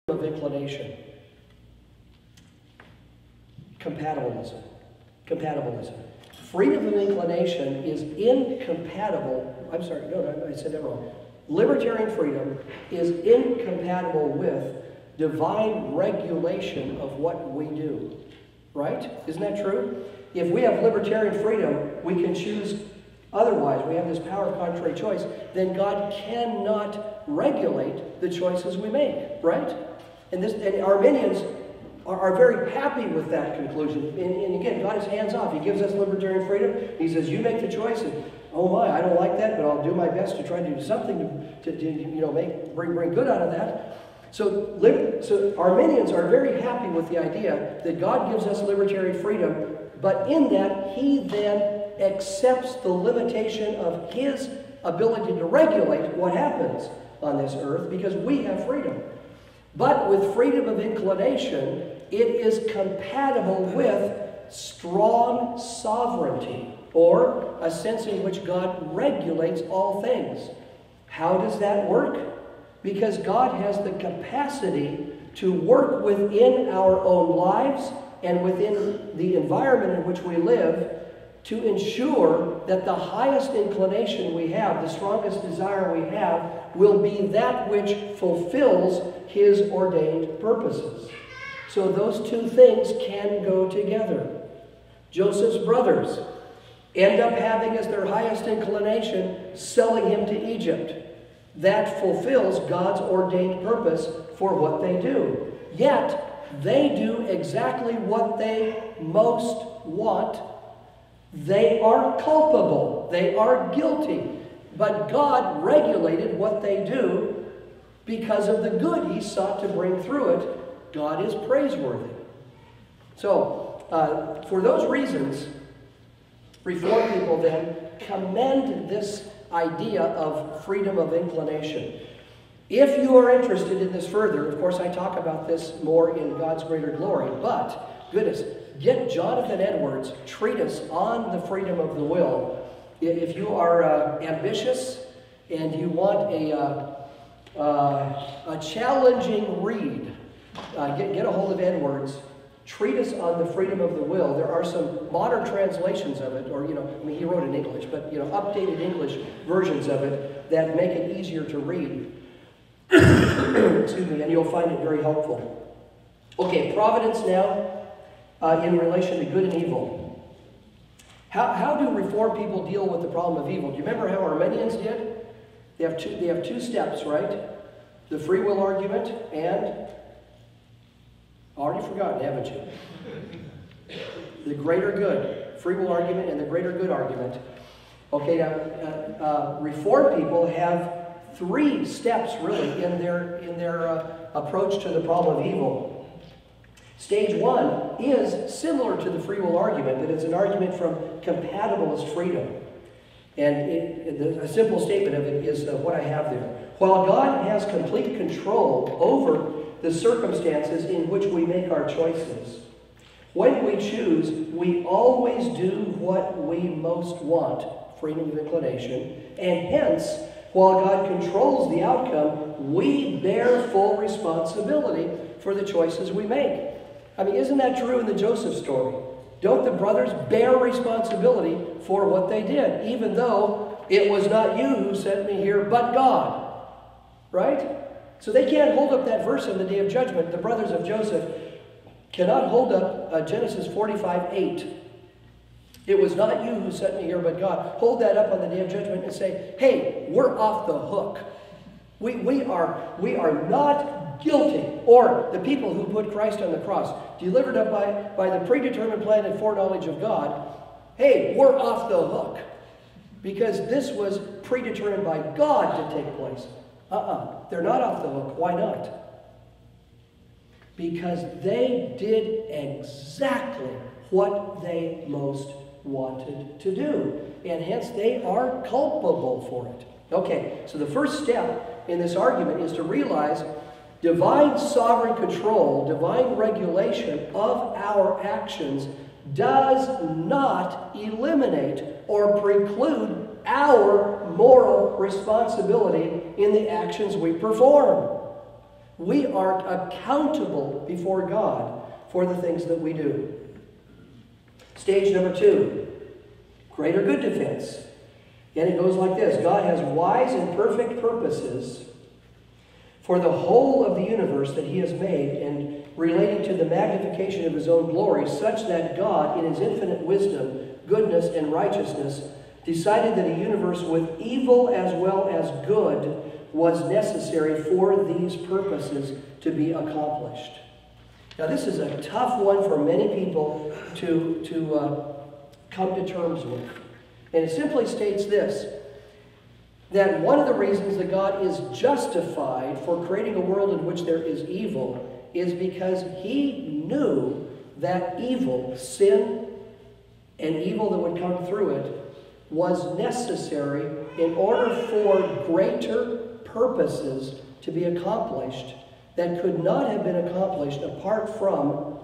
of inclination. Compatibilism. Freedom of inclination is incompatible. I'm sorry, no, I said that wrong. Libertarian freedom is incompatible with divine regulation of what we do. Right? Isn't that true? If we have libertarian freedom, we can choose otherwise. We have this power of contrary choice. Then God cannot regulate the choices we make. Right? And Arminians are very happy with that conclusion. And again, God is hands-off. He gives us libertarian freedom. He says, you make the choice. And, oh my, I don't like that, but I'll do my best to try to do something to bring good out of that. So Arminians are very happy with the idea that God gives us libertarian freedom, but in that, He then accepts the limitation of His ability to regulate what happens on this earth because we have freedom. But with freedom of inclination, it is compatible with strong sovereignty, or a sense in which God regulates all things. How does that work? Because God has the capacity to work within our own lives and within the environment in which we live to ensure that the highest inclination we have, the strongest desire we have, will be that which fulfills His ordained purposes. So those two things can go together. Joseph's brothers end up having as their highest inclination selling him to Egypt. That fulfills God's ordained purpose for what they do. Yet, they do exactly what they most want. They are culpable. They are guilty. But God regulated what they do because of the good He sought to bring through it. God is praiseworthy. So, for those reasons, Reformed people then commend this idea of freedom of inclination. If you are interested in this further, of course I talk about this more in God's Greater Glory, but, goodness, get Jonathan Edwards' treatise on the freedom of the will. If you are ambitious and you want a challenging read, get a hold of Edwards' treatise on the freedom of the will. There are some modern translations of it, or, he wrote in English, but, updated English versions of it that make it easier to read. Excuse me, and you'll find it very helpful. Okay, providence now in relation to good and evil. How do Reformed people deal with the problem of evil? Do you remember how Arminians did? They have two steps, right? The free will argument and, already forgotten, haven't you? The greater good. Free will argument and the greater good argument. Okay, now, Reformed people have three steps, really, in their approach to the problem of evil. Stage one is similar to the free will argument, but it's an argument from compatibilist freedom. And a simple statement of it is what I have there. While God has complete control over the circumstances in which we make our choices, when we choose, we always do what we most want, freedom of inclination, and hence, while God controls the outcome, we bear full responsibility for the choices we make. I mean, isn't that true in the Joseph story? Don't the brothers bear responsibility for what they did, even though it was not you who sent me here, but God? Right? So they can't hold up that verse on the day of judgment. The brothers of Joseph cannot hold up Genesis 45:8. It was not you who sent me here, but God. Hold that up on the day of judgment and say, hey, we're off the hook. We are not guilty. Or the people who put Christ on the cross, delivered up by the predetermined plan and foreknowledge of God, hey, we're off the hook. Because this was predetermined by God to take place. They're not off the hook. Why not? Because they did exactly what they most wanted to do. And hence they are culpable for it. Okay, so the first step in this argument is to realize divine sovereign control, divine regulation of our actions does not eliminate or preclude our moral responsibility in the actions we perform. We are accountable before God for the things that we do. Stage number 2, greater good defense. And it goes like this. God has wise and perfect purposes for the whole of the universe that he has made, and relating to the magnification of his own glory, such that God, in his infinite wisdom, goodness, and righteousness, decided that a universe with evil as well as good was necessary for these purposes to be accomplished. Now, this is a tough one for many people to come to terms with. And it simply states this, that one of the reasons that God is justified for creating a world in which there is evil is because he knew that evil, sin, and evil that would come through it was necessary in order for greater purposes to be accomplished that could not have been accomplished apart from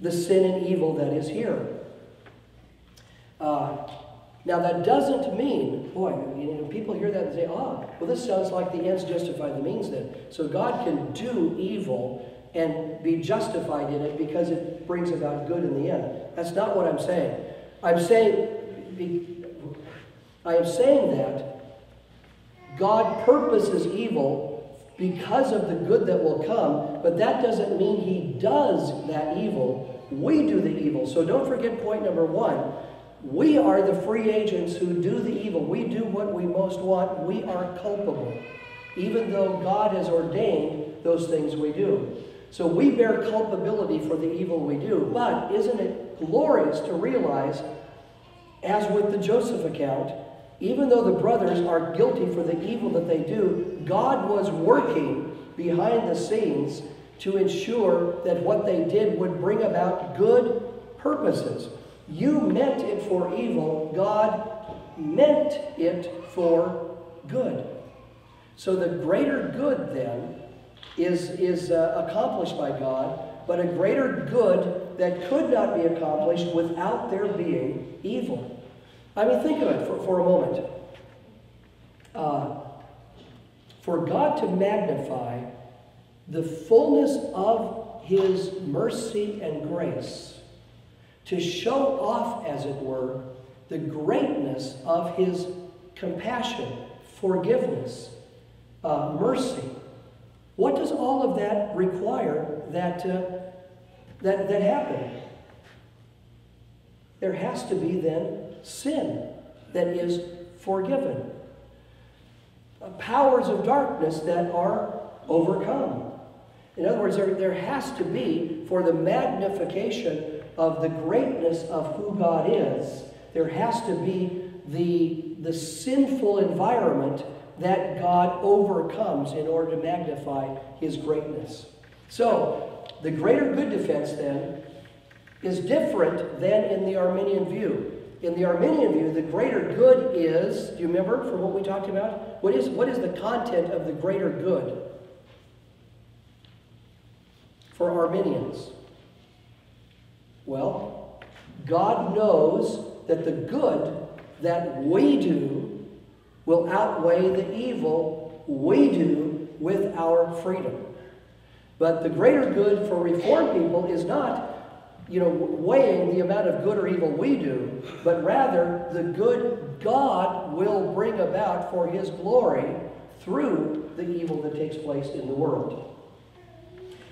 the sin and evil that is here. Now that doesn't mean, boy, people hear that and say, well, this sounds like the ends justify the means then. So God can do evil and be justified in it because it brings about good in the end. That's not what I'm saying. I am saying that God purposes evil because of the good that will come, but that doesn't mean he does that evil. We do the evil. So don't forget point number 1. We are the free agents who do the evil. We do what we most want. We are culpable, even though God has ordained those things we do. So we bear culpability for the evil we do. But isn't it glorious to realize, as with the Joseph account, even though the brothers are guilty for the evil that they do, God was working behind the scenes to ensure that what they did would bring about good purposes. You meant it for evil. God meant it for good. So the greater good then is accomplished by God, but a greater good that could not be accomplished without there being evil. I mean, think of it for a moment. For God to magnify the fullness of his mercy and grace, to show off, as it were, the greatness of his compassion, forgiveness, mercy. What does all of that require that happen? There has to be then sin that is forgiven. Powers of darkness that are overcome. In other words, there has to be, for the magnification of the greatness of who God is, there has to be the sinful environment that God overcomes in order to magnify his greatness. So, the greater good defense then is different than in the Arminian view. In the Arminian view, the greater good is, do you remember from what we talked about? What is the content of the greater good for Arminians? Well, God knows that the good that we do will outweigh the evil we do with our freedom. But the greater good for Reformed people is not, weighing the amount of good or evil we do, but rather the good God will bring about for his glory through the evil that takes place in the world.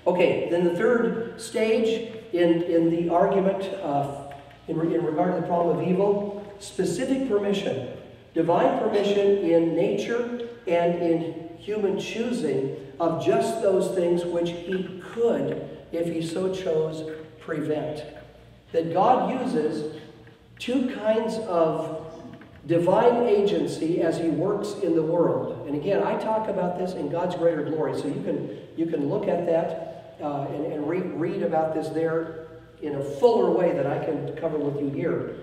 Okay, then the third stage in the argument in regard to the problem of evil, specific permission. Divine permission in nature and in human choosing of just those things which he could, if he so chose, prevent. That God uses two kinds of divine agency as he works in the world. And again, I talk about this in God's greater glory, so you can look at that and read about this there in a fuller way that I can cover with you here.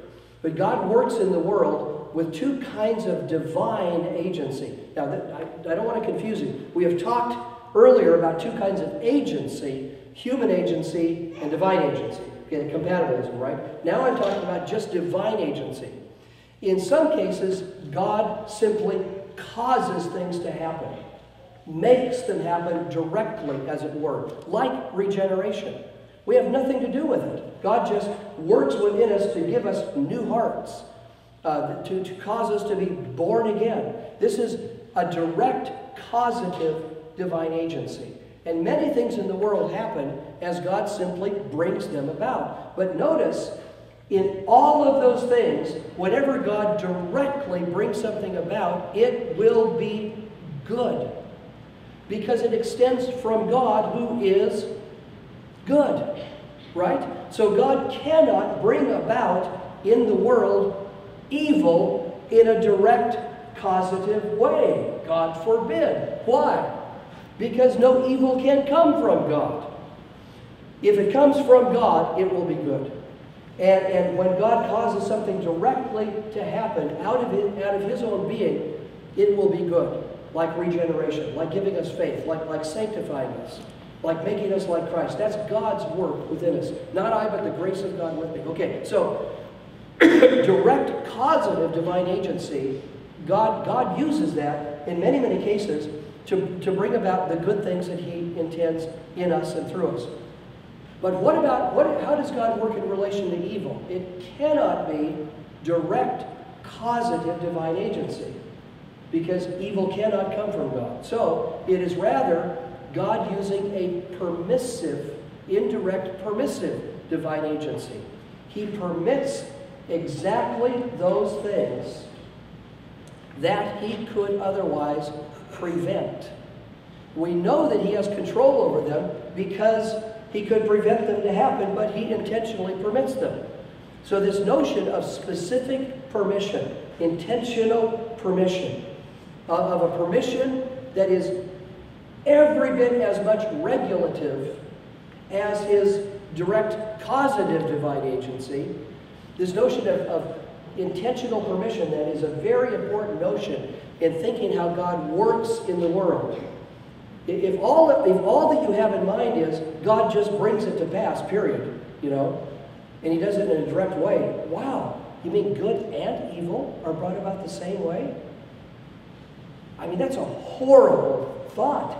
But God works in the world with two kinds of divine agency. Now, I don't want to confuse you. We have talked earlier about two kinds of agency, human agency and divine agency. Okay, compatibilism, right? Now I'm talking about just divine agency. In some cases, God simply causes things to happen. makes them happen directly, as it were, like regeneration. We have nothing to do with it. God just works within us to give us new hearts, to cause us to be born again. This is a direct, causative divine agency. And many things in the world happen as God simply brings them about. But notice, in all of those things, whenever God directly brings something about, it will be good. Because it extends from God, who is good. Right? So God cannot bring about in the world evil in a direct, causative way. God forbid. Why? Because no evil can come from God. If it comes from God, it will be good. And when God causes something directly to happen out of His own being, it will be good. Like regeneration, like giving us faith, like sanctifying us, like making us like Christ. That's God's work within us. Not I, but the grace of God with me. Okay, so direct causative divine agency, God uses that in many, many cases to bring about the good things that He intends in us and through us. But how does God work in relation to evil? It cannot be direct causative divine agency, because evil cannot come from God. So it is rather God using a permissive, indirect permissive divine agency. He permits exactly those things that He could otherwise prevent. We know that He has control over them because He could prevent them to happen, but He intentionally permits them. So this notion of specific permission, intentional permission, of a permission that is every bit as much regulative as His direct causative divine agency, this notion of intentional permission that is a very important notion in thinking how God works in the world. If all that you have in mind is God just brings it to pass, period, and He does it in a direct way, wow, you mean good and evil are brought about the same way? I mean, that's a horrible thought,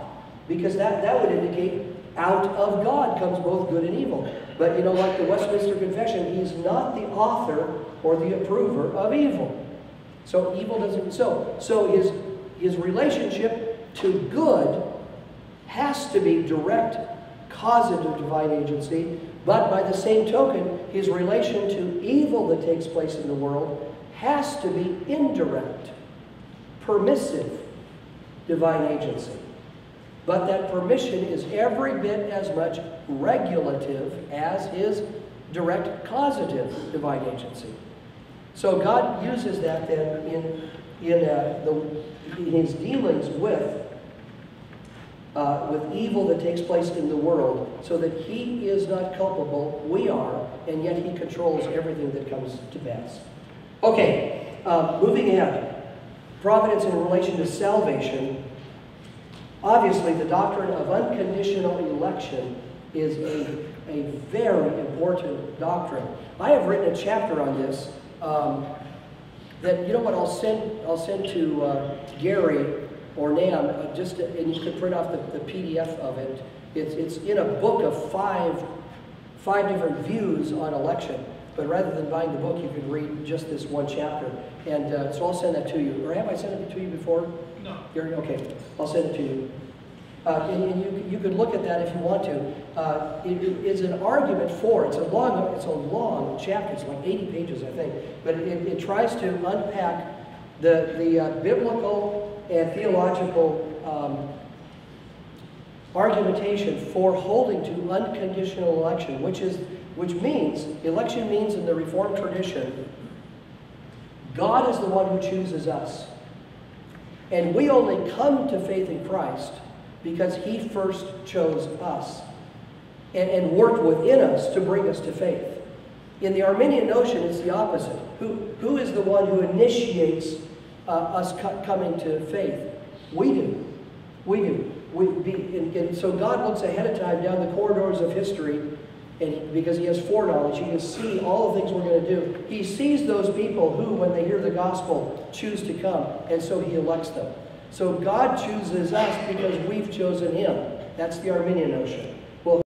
because that would indicate out of God comes both good and evil. But like the Westminster Confession, He's not the author or the approver of evil. So evil doesn't. So his relationship to good has to be direct, causative divine agency. But by the same token, His relation to evil that takes place in the world has to be indirect, permissive divine agency. But that permission is every bit as much regulative as His direct causative divine agency. So God uses that then in His dealings with evil that takes place in the world, so that He is not culpable, we are, and yet He controls everything that comes to pass. Okay, moving ahead. Providence in relation to salvation. Obviously, the doctrine of unconditional election is a very important doctrine. I have written a chapter on this that, I'll send to Gary or Nam, and you can print off the PDF of it. It's in a book of five different views on election. But rather than buying the book, you can read just this one chapter. And so I'll send that to you. Or have I sent it to you before? No. Okay, I'll send it to you. And you could look at that if you want to. It's an argument for, it's a long chapter, it's like 80 pages, I think. But it tries to unpack the biblical and theological argumentation for holding to unconditional election, which means, election means in the Reformed tradition, God is the one who chooses us. And we only come to faith in Christ because He first chose us and worked within us to bring us to faith. In the Arminian notion, it's the opposite. Who is the one who initiates us coming to faith? We do. We do. And so God looks ahead of time down the corridors of history, and because He has foreknowledge, He can see all the things we're going to do. He sees those people who, when they hear the gospel, choose to come, and so He elects them. So God chooses us because we've chosen him. That's the Arminian notion.